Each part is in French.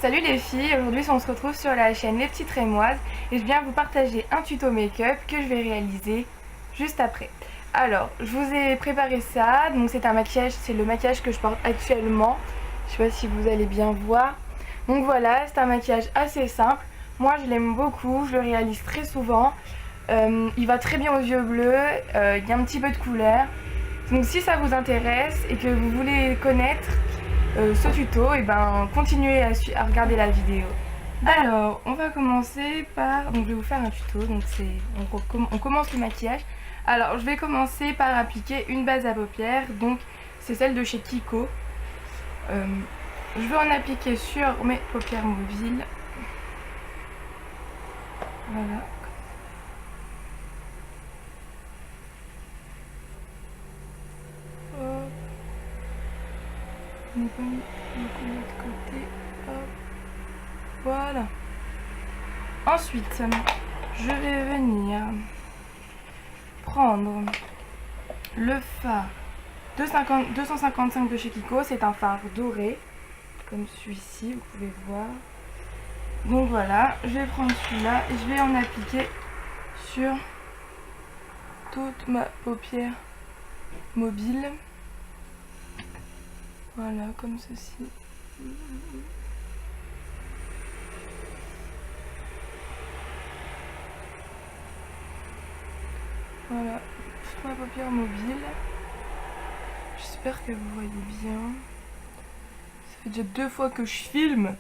Salut les filles, aujourd'hui on se retrouve sur la chaîne Les Petites Rémoises et je viens vous partager un tuto make-up que je vais réaliser juste après. Alors, je vous ai préparé ça, donc c'est un maquillage, c'est le maquillage que je porte actuellement. Je sais pas si vous allez bien voir. Donc voilà, c'est un maquillage assez simple. Moi je l'aime beaucoup, je le réalise très souvent. Il va très bien aux yeux bleus, il y a un petit peu de couleur. Donc si ça vous intéresse et que vous voulez connaître ce tuto, et ben continuez à regarder la vidéo. Alors on va commencer par, donc je vais vous faire un tuto, donc on commence le maquillage. Alors je vais commencer par appliquer une base à paupières, donc c'est celle de chez Kiko. Je vais en appliquer sur mes paupières mobiles. Voilà. Hop. On n'est pas mis beaucoup de l'autre côté. Hop. Voilà. Ensuite, je vais venir prendre le fard 255 de chez Kiko. C'est un fard doré, comme celui-ci, vous pouvez voir. Donc voilà, je vais prendre celui-là et je vais en appliquer sur toute ma paupière mobile. Voilà, comme ceci. Voilà, toute ma paupière mobile. J'espère que vous voyez bien. Ça fait déjà 2 fois que je filme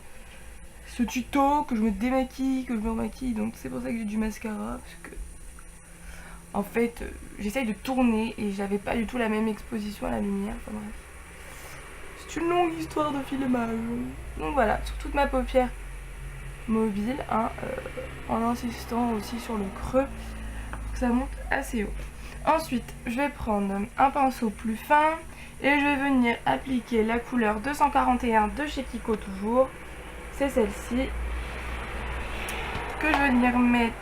ce tuto, que je me démaquille, que je me remaquille. Donc c'est pour ça que j'ai du mascara. Parce que, en fait, j'essaye de tourner et j'avais pas du tout la même exposition à la lumière. Enfin bref. C'est une longue histoire de filmage. Donc voilà, sur toute ma paupière mobile, hein, en insistant aussi sur le creux. Ça monte assez haut. Ensuite, je vais prendre un pinceau plus fin et je vais venir appliquer la couleur 241 de chez Kiko toujours. C'est celle-ci que je vais venir mettre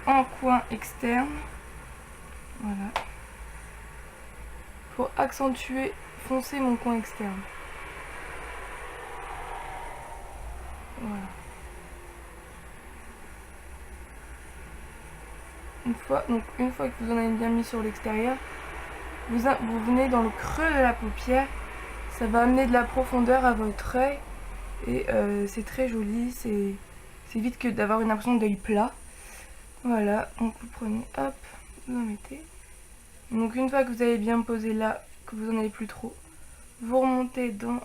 en coin externe. Voilà. Pour accentuer, foncer mon coin externe. Voilà. Une fois que vous en avez bien mis sur l'extérieur, vous venez dans le creux de la paupière. Ça va amener de la profondeur à votre œil. Et c'est très joli. C'est vite que d'avoir une impression d'œil plat. Voilà, donc vous prenez, hop, vous en mettez. Donc une fois que vous avez bien posé là, que vous n'en avez plus trop, vous remontez dans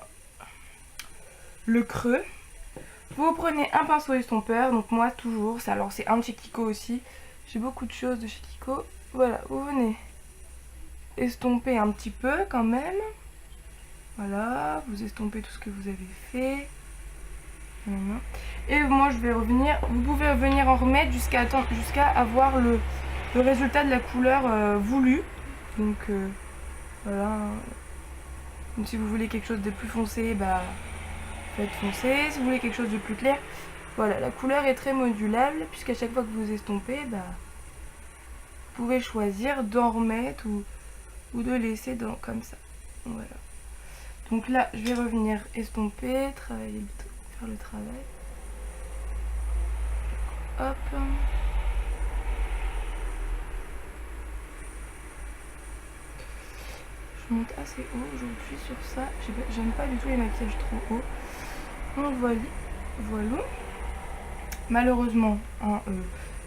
le creux. Vous prenez un pinceau estompeur, donc moi toujours, alors c'est un de chez Kiko aussi. J'ai beaucoup de choses de chez Kiko. Voilà, vous venez estomper un petit peu quand même. Voilà, vous estompez tout ce que vous avez fait. Voilà. Et moi je vais revenir, vous pouvez venir en remettre jusqu'à avoir le résultat de la couleur voulue. Donc voilà. Donc, si vous voulez quelque chose de plus foncé, bah faites foncé. Si vous voulez quelque chose de plus clair, voilà, la couleur est très modulable puisqu'à chaque fois que vous estompez, bah, vous pouvez choisir d'en remettre ou de laisser comme ça. Voilà. Donc là, je vais revenir estomper, faire le travail. Hop. Je monte assez haut aujourd'hui sur ça. J'aime pas du tout les maquillages trop hauts. Donc voilà. Malheureusement, hein,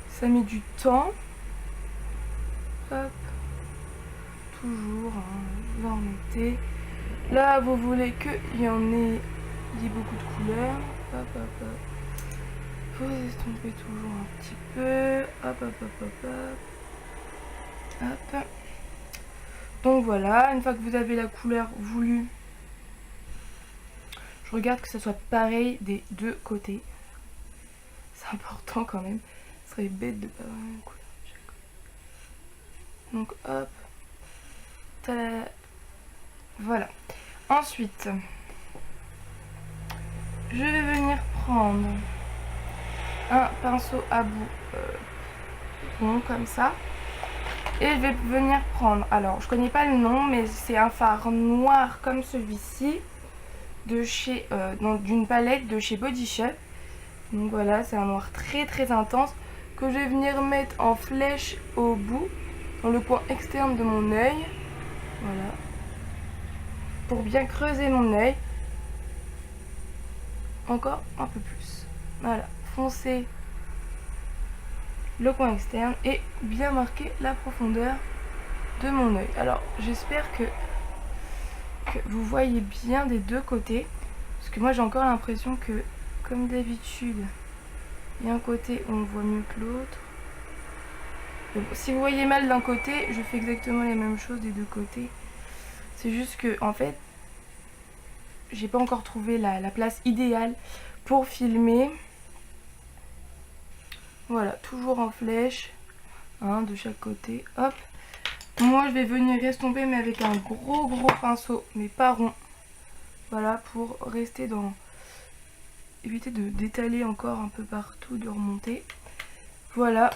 ça met du temps. Hop. Toujours, hein, vous en remettez. Là, vous voulez qu'il y en ait beaucoup de couleurs. Hop, hop, hop. Vous estompez toujours un petit peu. Hop, hop, hop, hop, hop. Hop. Donc voilà, une fois que vous avez la couleur voulue, je regarde que ça soit pareil des deux côtés. C'est important quand même. Ce serait bête de pas avoir la même couleur de chaque côté. Donc hop. Tada. Voilà. Ensuite, je vais venir prendre un pinceau à bout rond comme ça. Et je vais venir prendre, alors je connais pas le nom, mais c'est un fard noir comme celui-ci de chez d'une palette de chez Body Shop. Donc voilà, c'est un noir très très intense que je vais venir mettre en flèche au bout, dans le coin externe de mon œil. Voilà. Pour bien creuser mon œil. Encore un peu plus. Voilà, foncer le coin externe et bien marquer la profondeur de mon œil. Alors j'espère que vous voyez bien des deux côtés, parce que moi j'ai encore l'impression que, comme d'habitude, il y a un côté où on voit mieux que l'autre. Bon, si vous voyez mal d'un côté, je fais exactement les mêmes choses des deux côtés. C'est juste que en fait j'ai pas encore trouvé la place idéale pour filmer. Voilà, toujours en flèche, hein, de chaque côté, hop. Moi je vais venir estomper mais avec un gros pinceau, mais pas rond. Voilà, pour rester dans... éviter de d'étaler encore un peu partout, de remonter. Voilà.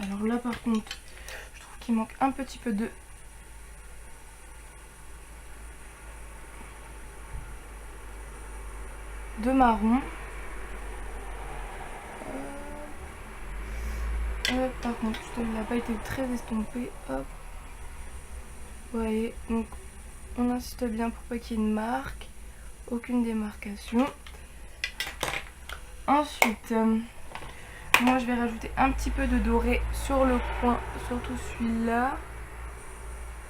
Alors là par contre, je trouve qu'il manque un petit peu de marron. Par contre, il n'a pas été très estompé. Hop. Vous voyez, donc on insiste bien pour pas qu'il y ait une marque, aucune démarcation. Ensuite, moi je vais rajouter un petit peu de doré sur le coin, surtout celui-là.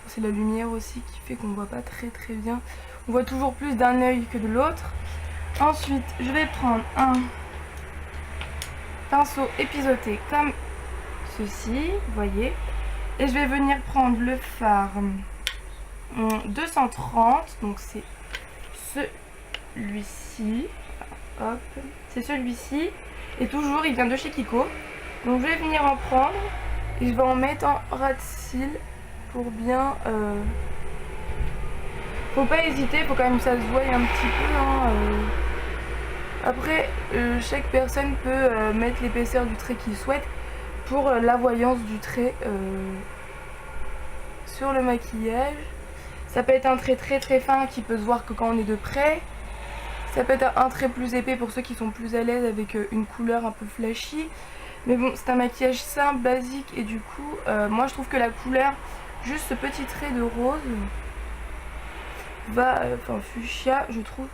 C'est la lumière aussi qui fait qu'on voit pas très bien. On voit toujours plus d'un œil que de l'autre. Ensuite, je vais prendre un pinceau épisoté comme ceci, vous voyez. Et je vais venir prendre le fard 230, donc c'est celui-ci. Hop, c'est celui-ci. Et toujours, il vient de chez Kiko. Donc je vais venir en prendre et je vais en mettre en ras de cils pour bien... Faut pas hésiter, faut quand même que ça se voie un petit peu. Hein, Après, chaque personne peut mettre l'épaisseur du trait qu'il souhaite pour la voyance du trait sur le maquillage. Ça peut être un trait très fin qui peut se voir que quand on est de près. Ça peut être un trait plus épais pour ceux qui sont plus à l'aise avec une couleur un peu flashy. Mais bon, c'est un maquillage simple, basique, et du coup, moi je trouve que la couleur, juste ce petit trait de rose, va, enfin fuchsia, je trouve,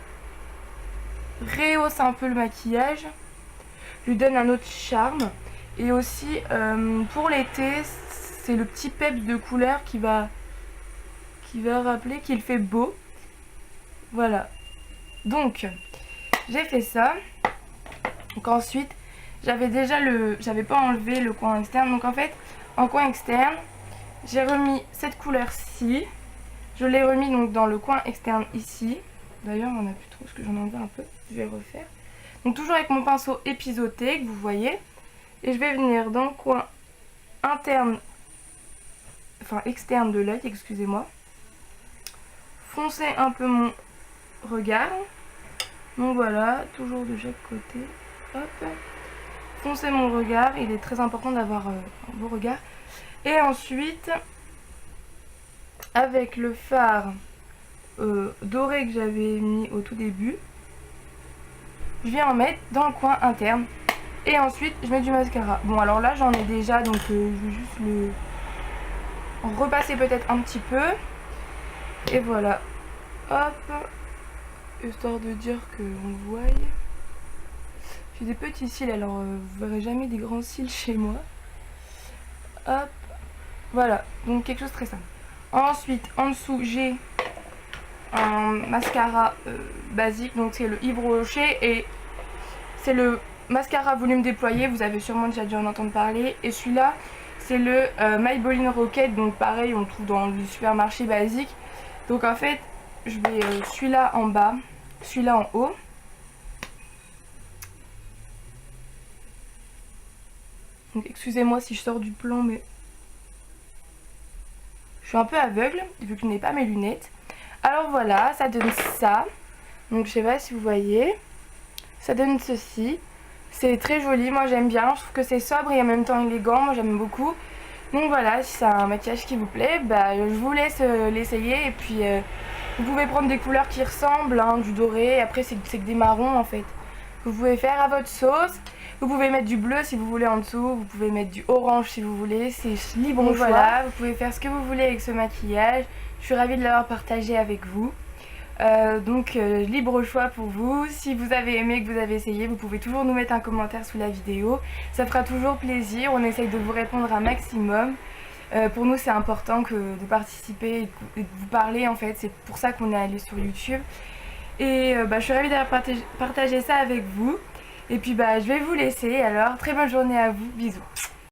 rehausse un peu le maquillage, lui donne un autre charme. Et aussi, pour l'été, c'est le petit peps de couleur qui va rappeler qu'il fait beau. Voilà. Donc, j'ai fait ça. Donc ensuite, j'avais pas enlevé le coin externe. Donc en fait, en coin externe, j'ai remis cette couleur-ci. Je l'ai remis donc dans le coin externe ici. D'ailleurs, on a plus trop parce que j'en ai enlevé un peu. Je vais refaire. Donc toujours avec mon pinceau épisoté que vous voyez. Et je vais venir dans le coin interne, enfin externe de l'œil, excusez-moi. Foncer un peu mon regard. Donc voilà, toujours de chaque côté. Hop. Foncer mon regard, il est très important d'avoir un beau regard. Et ensuite, avec le fard doré que j'avais mis au tout début, je viens en mettre dans le coin interne. Et ensuite, je mets du mascara. Bon, alors là, j'en ai déjà, donc je vais juste le repasser peut-être un petit peu. Et voilà. Hop. Histoire de dire qu'on voit. J'ai des petits cils, alors vous verrez jamais des grands cils chez moi. Hop. Voilà, donc quelque chose de très simple. Ensuite, en dessous, j'ai un mascara basique, donc c'est le Yves Rocher et c'est le mascara volume déployé, vous avez sûrement déjà dû en entendre parler. Et celui-là, c'est le Maybelline Rocket, donc pareil, on le trouve dans le supermarché basique. Donc en fait, je mets celui-là en bas, celui-là en haut. Donc excusez-moi si je sors du plan, mais je suis un peu aveugle, vu que je n'ai pas mes lunettes. Alors voilà, ça donne ça. Donc je sais pas si vous voyez. Ça donne ceci. C'est très joli, moi j'aime bien. Je trouve que c'est sobre et en même temps élégant, moi j'aime beaucoup. Donc voilà, si c'est un maquillage qui vous plaît, bah, je vous laisse l'essayer. Et puis Vous pouvez prendre des couleurs qui ressemblent, hein, du doré, après c'est que des marrons en fait. Vous pouvez faire à votre sauce. Vous pouvez mettre du bleu si vous voulez en dessous, vous pouvez mettre du orange si vous voulez, c'est libre au choix. Voilà, vous pouvez faire ce que vous voulez avec ce maquillage. Je suis ravie de l'avoir partagé avec vous. Donc libre choix pour vous. Si vous avez aimé, que vous avez essayé, vous pouvez toujours nous mettre un commentaire sous la vidéo. Ça fera toujours plaisir, on essaye de vous répondre un maximum. Pour nous c'est important de participer et de vous parler en fait, c'est pour ça qu'on est allé sur YouTube. Et je suis ravie d'avoir partagé ça avec vous. Et puis je vais vous laisser alors, très bonne journée à vous, bisous.